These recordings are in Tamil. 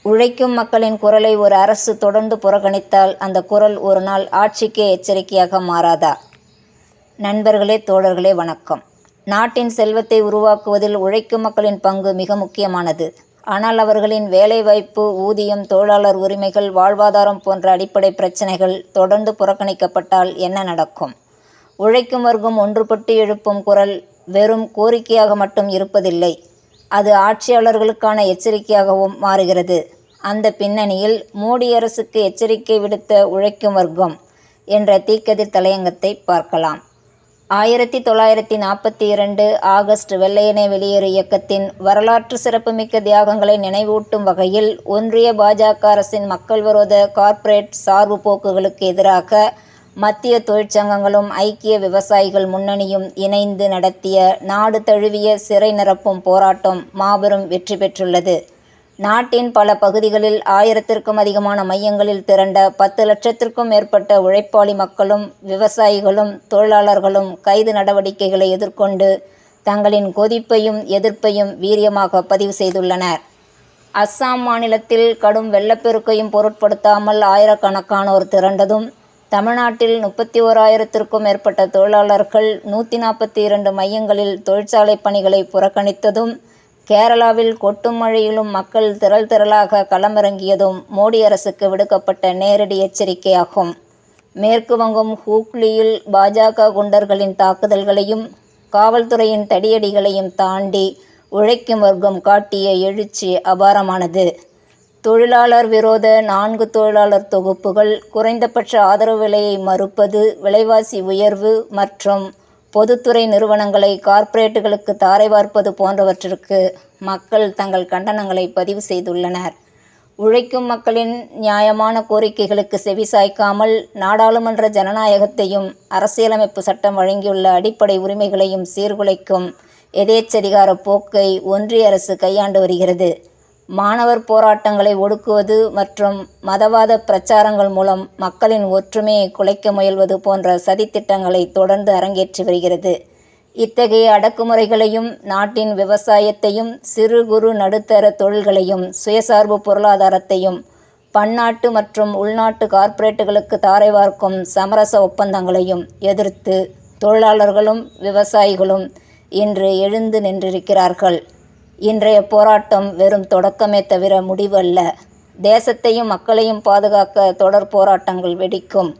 உழைக்கும் மக்களின் குரலை ஒரு அரசு தொடர்ந்து புறக்கணித்தால் அந்த குரல் ஒரு நாள் ஆட்சிக்கே எச்சரிக்கையாக மாறாதா? நண்பர்களே, தோழர்களே, வணக்கம். நாட்டின் செல்வத்தை உருவாக்குவதில் உழைக்கும் மக்களின் பங்கு மிக முக்கியமானது. ஆனால் அவர்களின் வேலைவாய்ப்பு, ஊதியம், தொழிலாளர் உரிமைகள், வாழ்வாதாரம் போன்ற அடிப்படை பிரச்சினைகள் தொடர்ந்து புறக்கணிக்கப்பட்டால் என்ன நடக்கும்? உழைக்கும் வர்க்கம் ஒன்றுபட்டு எழுப்பும் குரல் வெறும் கோரிக்கையாக மட்டும் இருப்பதில்லை, அது ஆட்சியாளர்களுக்கான எச்சரிக்கையாகவும் மாறுகிறது. அந்த பின்னணியில் மோடி அரசுக்கு எச்சரிக்கை விடுத்த உழைக்கும் வர்க்கம் என்ற தீக்கதிர் தலையங்கத்தை பார்க்கலாம். 1942 ஆகஸ்ட் வெள்ளையனே வெளியேறு இயக்கத்தின் வரலாற்று சிறப்புமிக்க தியாகங்களை நினைவூட்டும் வகையில் ஒன்றிய பாஜக அரசின் மக்கள் விரோத கார்ப்பரேட் சார்பு போக்குகளுக்கு எதிராக மத்திய தொழிற்சங்கங்களும் ஐக்கிய விவசாயிகள் முன்னணியும் இணைந்து நடத்திய நாடு தழுவிய சிறை நிரப்பும் போராட்டம் மாபெரும் வெற்றி பெற்றுள்ளது. நாட்டின் பல பகுதிகளில் 1000த்திற்கும் அதிகமான மையங்களில் திரண்ட 10 லட்சத்திற்கும் மேற்பட்ட உழைப்பாளி மக்களும் விவசாயிகளும் தொழிலாளர்களும் கைது நடவடிக்கைகளை எதிர்கொண்டு தங்களின் கொதிப்பையும் எதிர்ப்பையும் வீரியமாக பதிவு செய்துள்ளனர். அஸ்ஸாம் மாநிலத்தில் கடும் வெள்ளப்பெருக்கையும் பொருட்படுத்தாமல் ஆயிரக்கணக்கானோர் திரண்டதும், தமிழ்நாட்டில் 31,000த்திற்கும் மேற்பட்ட தொழிலாளர்கள் 142 மையங்களில் தொழிற்சாலை பணிகளை புறக்கணித்ததும், கேரளாவில் கொட்டும் மழையிலும் மக்கள் திரள் திரளாக களமிறங்கியதும் மோடி அரசுக்கு விடுக்கப்பட்ட நேரடி எச்சரிக்கையாகும். மேற்கு வங்கம் ஹூக்ளியில் பாஜக குண்டர்களின் தாக்குதல்களையும் காவல்துறையின் தடியடிகளையும் தாண்டி உழைக்கும் வர்க்கம் காட்டிய எழுச்சி அபாரமானது. தொழிலாளர் விரோத 4 தொழிலாளர் தொகுப்புகள், குறைந்தபட்ச ஆதரவு விலையை மறுப்பது, விலைவாசி உயர்வு மற்றும் பொதுத்துறை நிறுவனங்களை கார்ப்பரேட்டுகளுக்கு தாரை வார்ப்பது போன்றவற்றிற்கு மக்கள் தங்கள் கண்டனங்களை பதிவு செய்துள்ளனர். உழைக்கும் மக்களின் நியாயமான கோரிக்கைகளுக்கு செவிசாய்க்காமல் நாடாளுமன்ற ஜனநாயகத்தையும் அரசியலமைப்பு சட்டம் வழங்கியுள்ள அடிப்படை உரிமைகளையும் சீர்குலைக்கும் எதேச்சதிகார போக்கை ஒன்றிய அரசு கையாண்டு வருகிறது. மாணவர் போராட்டங்களை ஒடுக்குவது மற்றும் மதவாத பிரச்சாரங்கள் மூலம் மக்களின் ஒற்றுமையை குலைக்க முயல்வது போன்ற சதித்திட்டங்களை தொடர்ந்து அரங்கேற்றி வருகிறது. இத்தகைய அடக்குமுறைகளையும் நாட்டின் விவசாயத்தையும் சிறு குறு நடுத்தர தொழில்களையும் சுயசார்பு பொருளாதாரத்தையும் பன்னாட்டு மற்றும் உள்நாட்டு கார்ப்பரேட்டுகளுக்கு தாரை வார்க்கும் சமரச ஒப்பந்தங்களையும் எதிர்த்து தொழிலாளர்களும் விவசாயிகளும் இன்று எழுந்து நின்றிருக்கிறார்கள். இன்றைய போராட்டம் வெறும் தொடக்கமே தவிர முடிவு அல்ல. தேசத்தையும் மக்களையும் பாதுகாக்க தொடர் போராட்டங்கள் வெடிக்கும்.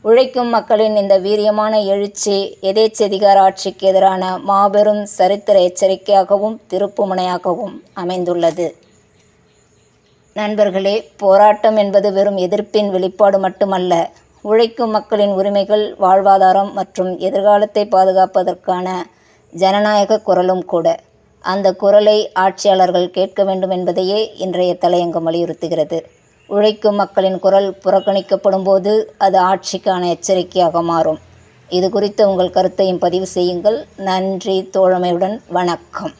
உழைக்கும் மக்களின் இந்த வீரியமான எழுச்சி எதேச்சதிகார ஆட்சிக்கு எதிரான மாபெரும் சரித்திர எச்சரிக்கையாகவும் திருப்புமுனையாகவும் அமைந்துள்ளது. நண்பர்களே, போராட்டம் என்பது வெறும் எதிர்ப்பின் வெளிப்பாடு மட்டுமல்ல, உழைக்கும் மக்களின் உரிமைகள், வாழ்வாதாரம் மற்றும் எதிர்காலத்தை பாதுகாப்பதற்கான ஜனநாயக குரலும் கூட. அந்த குரலை ஆட்சியாளர்கள் கேட்க வேண்டும் என்பதையே இன்றைய தலையங்கம் வலியுறுத்துகிறது. உழைக்கும் மக்களின் குரல் புறக்கணிக்கப்படும் போது அது ஆட்சிக்கான எச்சரிக்கையாக மாறும். இது குறித்த உங்கள் கருத்தையும் பதிவு செய்யுங்கள். நன்றி. தோழமையுடன் வணக்கம்.